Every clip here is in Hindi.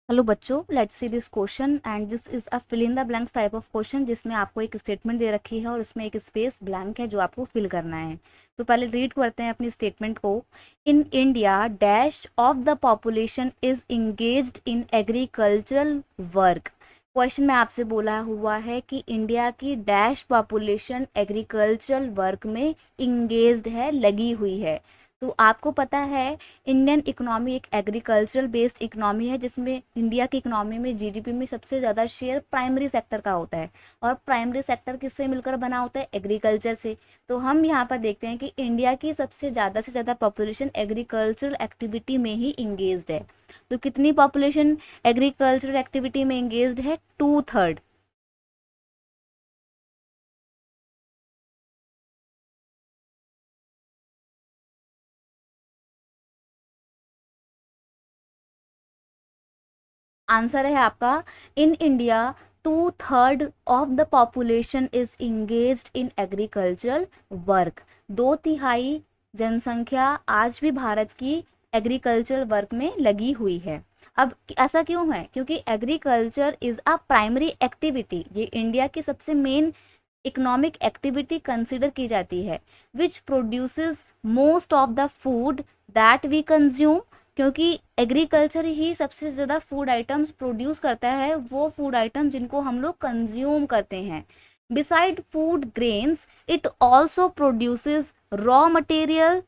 हेलो बच्चों, let's see this question and this is a fill in the blanks type of question जिसमें आपको एक स्टेटमेंट दे रखी है और इसमें एक स्पेस ब्लैंक है जो आपको फिल करना है। तो पहले रीड करते हैं अपनी स्टेटमेंट को। In India dash of the population is engaged in agricultural work. Question में आपसे बोला हुआ है कि इंडिया की डैश पॉपुलेशन एग्रीकल्चरल वर्क में इंगेज्ड है, लगी हुई है। तो आपको पता है इंडियन इकोनॉमी एक एग्रीकल्चरल बेस्ड इकोनॉमी है जिसमें इंडिया की इकोनॉमी में जीडीपी में सबसे ज़्यादा शेयर प्राइमरी सेक्टर का होता है। और प्राइमरी सेक्टर किससे मिलकर बना होता है? एग्रीकल्चर से। तो हम यहाँ पर देखते हैं कि इंडिया की सबसे ज़्यादा पॉपुलेशन एग्रीकल्चरल एक्टिविटी में ही इंगेज्ड है। तो कितनी पॉपुलेशन एग्रीकल्चरल एक्टिविटी में इंगेज्ड है? 2/3। आंसर है आपका in India 2/3 of the population is engaged in agricultural work. 2/3 जनसंख्या आज भी भारत की एग्रीकल्चरल वर्क में लगी हुई है। अब ऐसा क्यों है? क्योंकि agriculture is a primary activity, ये इंडिया की सबसे मेन इकोनॉमिक एक्टिविटी कंसिडर की जाती है, which produces most of the food that we consume. क्योंकि एग्रीकल्चर ही सबसे ज़्यादा फूड आइटम्स प्रोड्यूस करता है, वो फूड आइटम जिनको हम लोग कंज्यूम करते हैं। Beside food grains it also produces raw material,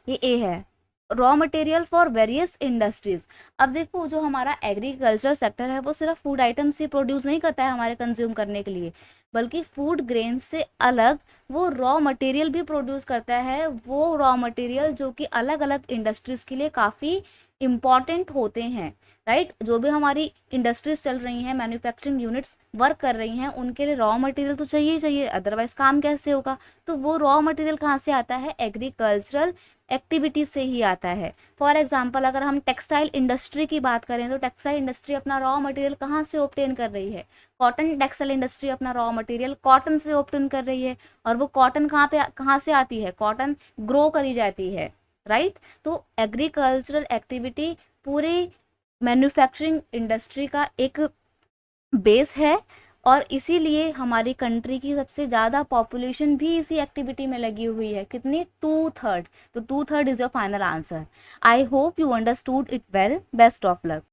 ये ए है, raw material for various industries. अब देखो जो हमारा एग्रीकल्चर सेक्टर है वो सिर्फ फूड आइटम्स ही प्रोड्यूस नहीं करता है हमारे कंज्यूम करने के लिए, बल्कि फूड ग्रेन से अलग वो रॉ मटेरियल भी प्रोड्यूस करता है। वो रॉ मटेरियल जो कि अलग अलग इंडस्ट्रीज के लिए काफ़ी इम्पॉर्टेंट होते हैं। राइट, जो भी हमारी इंडस्ट्रीज चल रही हैं, मैन्युफैक्चरिंग यूनिट्स वर्क कर रही हैं, उनके लिए रॉ मटेरियल तो चाहिए ही चाहिए, अदरवाइज काम कैसे होगा? तो वो रॉ मटेरियल कहाँ से आता है? एग्रीकल्चरल एक्टिविटी से ही आता है। फॉर एग्जाम्पल अगर हम टेक्सटाइल इंडस्ट्री की बात करें तो टेक्सटाइल इंडस्ट्री अपना रॉ मटेरियल कहाँ से ऑब्टेन कर रही है? कॉटन टेक्सटाइल इंडस्ट्री अपना रॉ मटेरियल कॉटन से ऑब्टेन कर रही है। और वो कॉटन कहाँ से आती है? कॉटन ग्रो करी जाती है। राइट, तो एग्रीकल्चरल एक्टिविटी पूरी मैन्युफैक्चरिंग इंडस्ट्री का एक बेस है। और इसीलिए हमारी कंट्री की सबसे ज़्यादा पॉपुलेशन भी इसी एक्टिविटी में लगी हुई है। कितनी? 2/3। तो 2/3 is your final answer. I hope you understood it well. Best of luck.